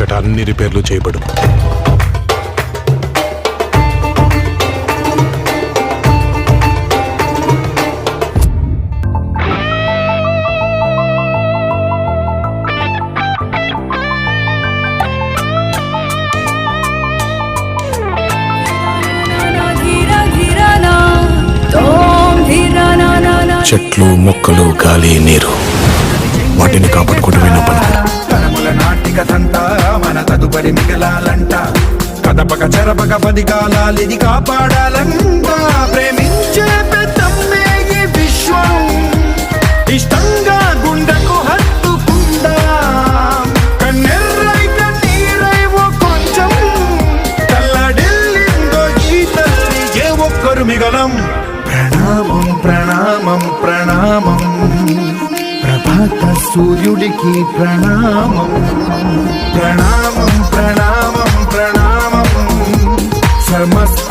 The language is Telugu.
ఇచ్చట అన్ని రిపేర్లు చేయబడు. చెట్లు, మొక్కలు, గాలి, నీరు వాటిని కాపాడుకోవడమే నా పని. తరముల నాటికథంతా మన తదుపరి మిగలాలంట. కదపక చెరపక 10 కాలాలిది కాపాడాలంట. ప్రేమించే పెద్దమ్మే ఈ విశ్వం, ఇష్టంగా గుండెకు హత్తుకుందా. కన్నెర్రై కన్నీరై ఓ కొంచెం తల్లడిల్లిందో ఈ తల్లి ఏ ఒక్కరు మిగలం. ప్రణామం ప్రణామం ప్రణామం, ప్రభాత సూర్యుడికి ప్రణామం. ప్రణామం ప్రణామం ప్రణామం, సమస్త